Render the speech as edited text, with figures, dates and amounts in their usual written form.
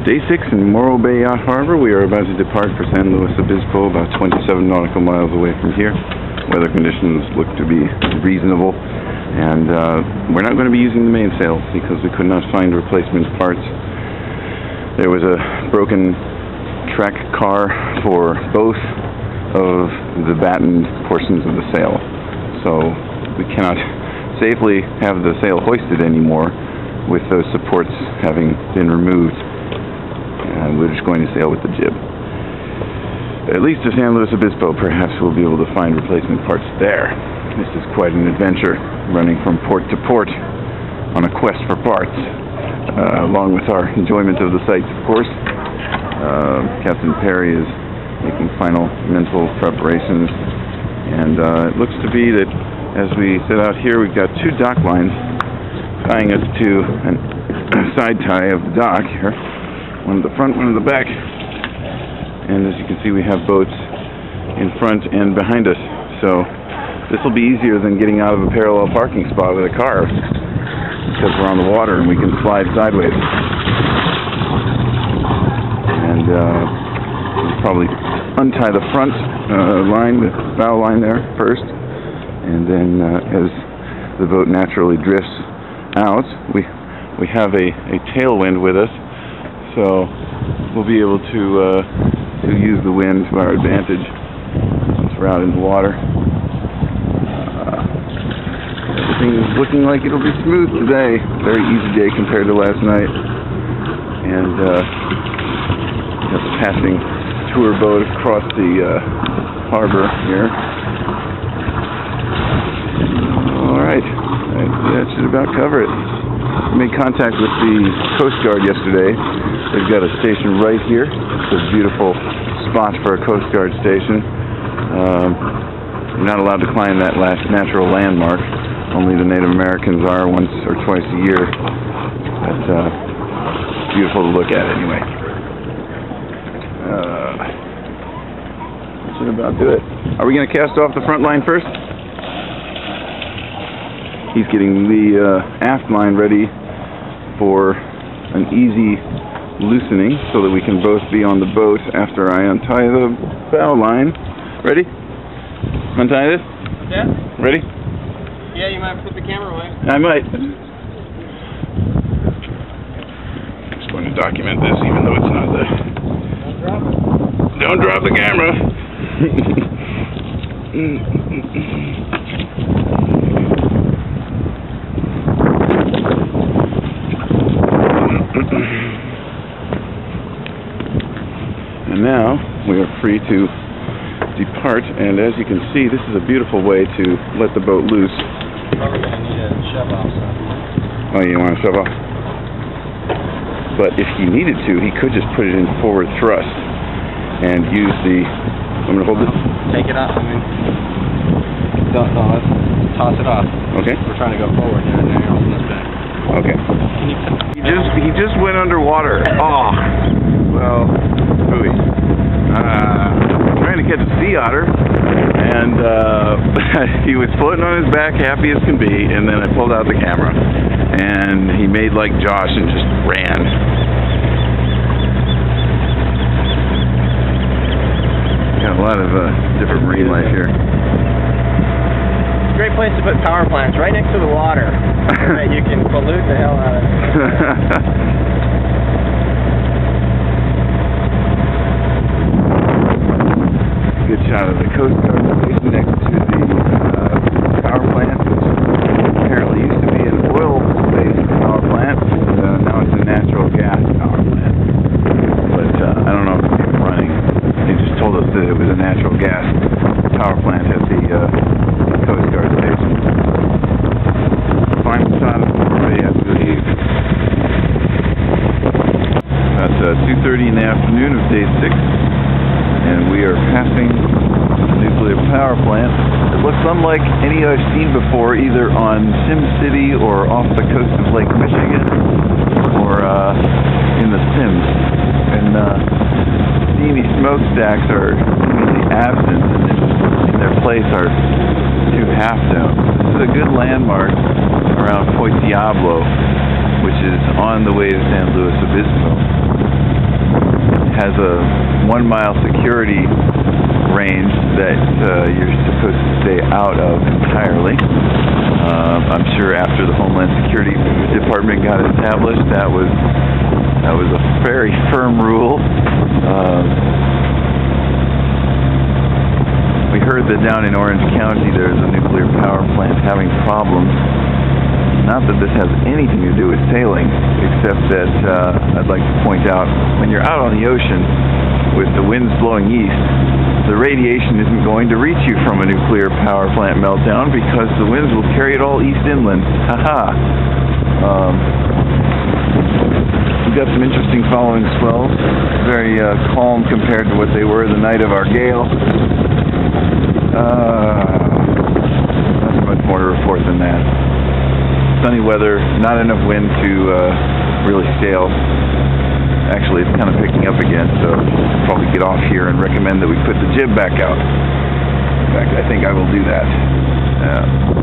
Day 6 in Morrow Bay Yacht Harbor. We are about to depart for San Luis Obispo, about 27 nautical miles away from here. Weather conditions look to be reasonable, and we're not going to be using the mainsail because we could not find replacement parts. There was a broken track car for both of the battened portions of the sail, so we cannot safely have the sail hoisted anymore with those supports having been removed. We're just going to sail with the jib. At least to San Luis Obispo. Perhaps we'll be able to find replacement parts there. This is quite an adventure, running from port to port on a quest for parts, along with our enjoyment of the sights, of course. Captain Perry is making final mental preparations, and it looks to be that as we set out here, we've got two dock lines tying us to a side tie of the dock here. One at the front, one at the back. And as you can see, we have boats in front and behind us. So this will be easier than getting out of a parallel parking spot with a car, because we're on the water and we can slide sideways. And we'll probably untie the front line, the bow line there first. And then as the boat naturally drifts out, we have a tailwind with us. So we'll be able to use the wind to our advantage once we're out in the water. Everything is looking like it'll be smooth today. Very easy day compared to last night. And got the passing tour boat across the harbor here. All right, that should about cover it. We made contact with the Coast Guard yesterday. They've got a station right here. It's a beautiful spot for a Coast Guard station. You're not allowed to climb that last natural landmark. Only the Native Americans are once or twice a year. But it's beautiful to look at anyway. That should about do it. Are we going to cast off the front line first? He's getting the aft line ready for an easy loosening so that we can both be on the boat after I untie the bow line. Ready? Untie this? Yeah. Ready? Yeah, you might put the camera away. I might. I'm just going to document this even though it's not the... Don't drop the camera. And now we are free to depart, and as you can see, this is a beautiful way to let the boat loose. Probably going to need a shove off. Oh, you want to shove off? But if he needed to, he could just put it in forward thrust and use the... I'm going to hold this. Take it off. I mean, don't, no, let's toss it off. Okay. We're trying to go forward here, and now you're holding this back. Okay. He just went underwater. Oh, well, ooey. Trying to catch a sea otter, and he was floating on his back, happy as can be, and then I pulled out the camera, and he made like Josh and just ran. Got a lot of different marine life here. Great place to put power plants, right next to the water. Right, you can pollute the hell out of it. Good shot of the Coast Guard station next to the power plant, which apparently used to be an oil-based power plant, and now it's a natural gas power plant. But I don't know if it's even running. They just told us that it was a natural gas power plant at the Coast Guard station. Final shot of the day, I believe. That's 2:30 in the afternoon of day 6, and we are passing a nuclear power plant. It looks unlike any I've seen before, either on Sim City or off the coast of Lake Michigan or in the Sims. And steamy smokestacks are completely absent, and in their place are two half zones. This is a good landmark around Point Diablo, which is on the way to San Luis Obispo. has a 1 mile security range that you're supposed to stay out of entirely. I'm sure after the Homeland Security Department got established, that was a very firm rule. We heard that down in Orange County there's a nuclear power plant having problems. Not that this has anything to do with sailing, except that I'd like to point out, when you're out on the ocean with the winds blowing east, the radiation isn't going to reach you from a nuclear power plant meltdown because the winds will carry it all east inland. Haha. We've got some interesting following swells, very calm compared to what they were the night of our gale. Not much more to report than that. Sunny weather, not enough wind to really sail. Actually, it's kind of picking up again, so I'll probably get off here and recommend that we put the jib back out. In fact, I think I will do that.